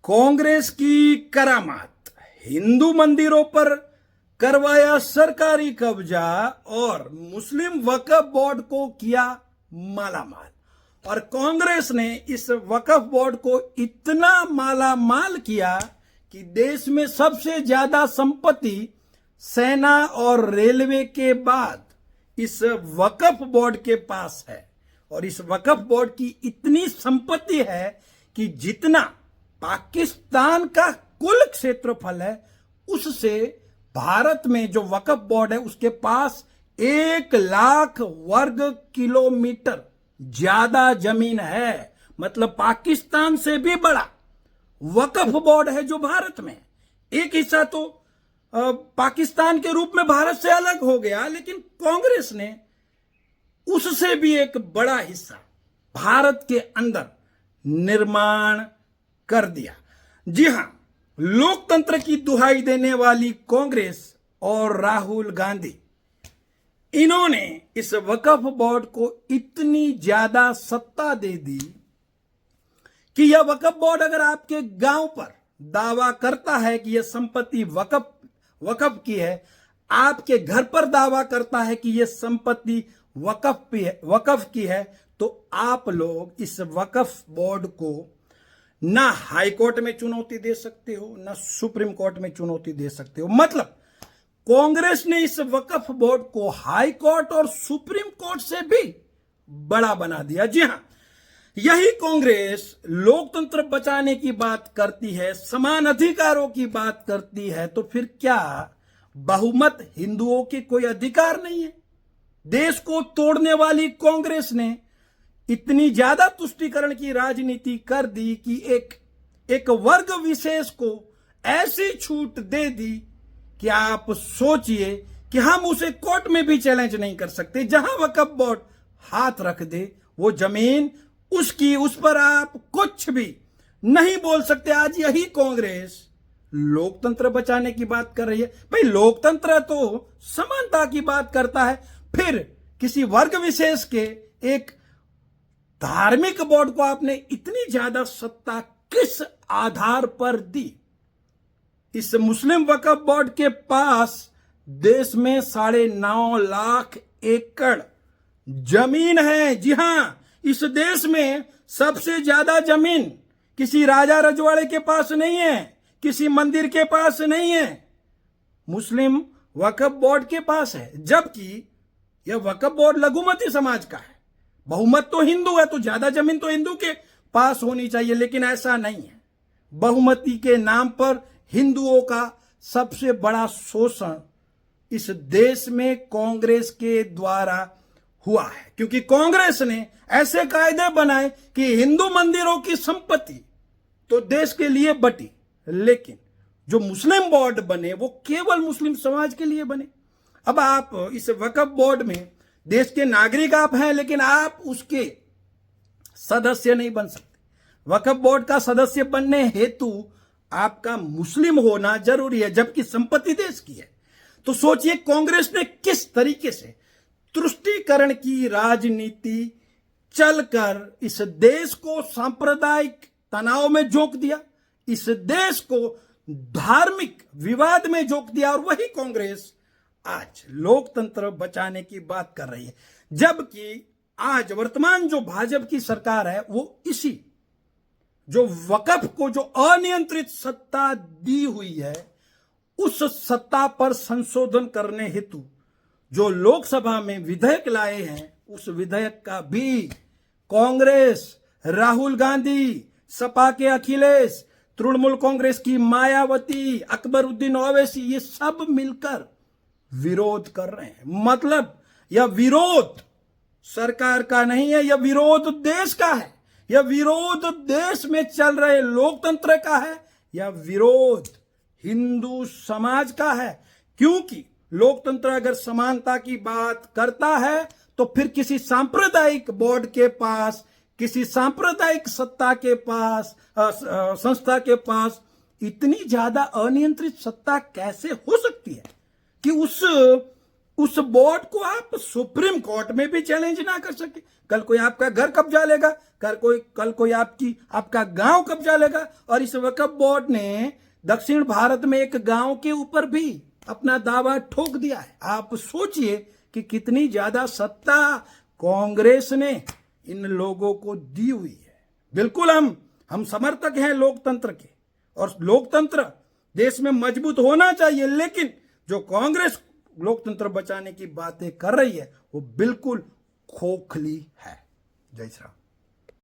कांग्रेस की करामात, हिंदू मंदिरों पर करवाया सरकारी कब्जा और मुस्लिम वक्फ बोर्ड को किया मालामाल। और कांग्रेस ने इस वक्फ बोर्ड को इतना मालामाल किया कि देश में सबसे ज्यादा संपत्ति सेना और रेलवे के बाद इस वक्फ बोर्ड के पास है। और इस वक्फ बोर्ड की इतनी संपत्ति है कि जितना पाकिस्तान का कुल क्षेत्रफल है उससे भारत में जो वक्फ बोर्ड है उसके पास 1 लाख वर्ग किलोमीटर ज्यादा जमीन है। मतलब पाकिस्तान से भी बड़ा वक्फ बोर्ड है जो भारत में। एक हिस्सा तो पाकिस्तान के रूप में भारत से अलग हो गया, लेकिन कांग्रेस ने उससे भी एक बड़ा हिस्सा भारत के अंदर निर्माण कर दिया। जी हां, लोकतंत्र की दुहाई देने वाली कांग्रेस और राहुल गांधी, इन्होंने इस वक्फ बोर्ड को इतनी ज्यादा सत्ता दे दी कि यह वक्फ बोर्ड अगर आपके गांव पर दावा करता है कि यह संपत्ति वक्फ की है, आपके घर पर दावा करता है कि यह संपत्ति वक्फ की है, तो आप लोग इस वक्फ बोर्ड को ना हाई कोर्ट में चुनौती दे सकते हो, ना सुप्रीम कोर्ट में चुनौती दे सकते हो। मतलब कांग्रेस ने इस वक्फ बोर्ड को हाई कोर्ट और सुप्रीम कोर्ट से भी बड़ा बना दिया। जी हां, यही कांग्रेस लोकतंत्र बचाने की बात करती है, समान अधिकारों की बात करती है, तो फिर क्या बहुमत हिंदुओं के कोई अधिकार नहीं है? देश को तोड़ने वाली कांग्रेस ने इतनी ज्यादा तुष्टीकरण की राजनीति कर दी कि एक वर्ग विशेष को ऐसी छूट दे दी कि आप सोचिए कि हम उसे कोर्ट में भी चैलेंज नहीं कर सकते। जहां वक्फ बोर्ड हाथ रख दे वो जमीन उसकी, उस पर आप कुछ भी नहीं बोल सकते। आज यही कांग्रेस लोकतंत्र बचाने की बात कर रही है। भाई, लोकतंत्र तो समानता की बात करता है, फिर किसी वर्ग विशेष के एक धार्मिक बोर्ड को आपने इतनी ज्यादा सत्ता किस आधार पर दी? इस मुस्लिम वक्फ बोर्ड के पास देश में 9.5 लाख एकड़ जमीन है। जी हां, इस देश में सबसे ज्यादा जमीन किसी राजा रजवाड़े के पास नहीं है, किसी मंदिर के पास नहीं है, मुस्लिम वक्फ बोर्ड के पास है। जबकि यह वक्फ बोर्ड लघुमती समाज का है, बहुमत तो हिंदू है, तो ज्यादा जमीन तो हिंदू के पास होनी चाहिए, लेकिन ऐसा नहीं है। बहुमती के नाम पर हिंदुओं का सबसे बड़ा शोषण इस देश में कांग्रेस के द्वारा हुआ है, क्योंकि कांग्रेस ने ऐसे कायदे बनाए कि हिंदू मंदिरों की संपत्ति तो देश के लिए बटी, लेकिन जो मुस्लिम बोर्ड बने वो केवल मुस्लिम समाज के लिए बने। अब आप इस वक्फ बोर्ड में देश के नागरिक आप हैं, लेकिन आप उसके सदस्य नहीं बन सकते। वक्फ बोर्ड का सदस्य बनने हेतु आपका मुस्लिम होना जरूरी है, जबकि संपत्ति देश की है। तो सोचिए कांग्रेस ने किस तरीके से तुष्टीकरण की राजनीति चलकर इस देश को सांप्रदायिक तनाव में झोंक दिया, इस देश को धार्मिक विवाद में झोंक दिया। और वही कांग्रेस आज लोकतंत्र बचाने की बात कर रही है, जबकि आज वर्तमान जो भाजपा की सरकार है वो इसी जो वक्फ को जो अनियंत्रित सत्ता दी हुई है उस सत्ता पर संशोधन करने हेतु जो लोकसभा में विधेयक लाए हैं, उस विधेयक का भी कांग्रेस, राहुल गांधी, सपा के अखिलेश, तृणमूल कांग्रेस की मायावती, अकबरुद्दीन ओवैसी, ये सब मिलकर विरोध कर रहे हैं। मतलब यह विरोध सरकार का नहीं है, यह विरोध देश का है, यह विरोध देश में चल रहे लोकतंत्र का है, यह विरोध हिंदू समाज का है। क्योंकि लोकतंत्र अगर समानता की बात करता है तो फिर किसी सांप्रदायिक बोर्ड के पास, किसी सांप्रदायिक सत्ता के पास, संस्था के पास इतनी ज्यादा अनियंत्रित सत्ता कैसे हो सकती है कि उस बोर्ड को आप सुप्रीम कोर्ट में भी चैलेंज ना कर सके। कल कोई आपका घर कब्जा लेगा, कल कोई आपका गांव कब्जा लेगा। और इस वक्फ बोर्ड ने दक्षिण भारत में एक गांव के ऊपर भी अपना दावा ठोक दिया है। आप सोचिए कि कितनी ज्यादा सत्ता कांग्रेस ने इन लोगों को दी हुई है। बिल्कुल हम समर्थक हैं लोकतंत्र के, और लोकतंत्र देश में मजबूत होना चाहिए, लेकिन जो कांग्रेस लोकतंत्र बचाने की बातें कर रही है वो बिल्कुल खोखली है। जय श्री राम।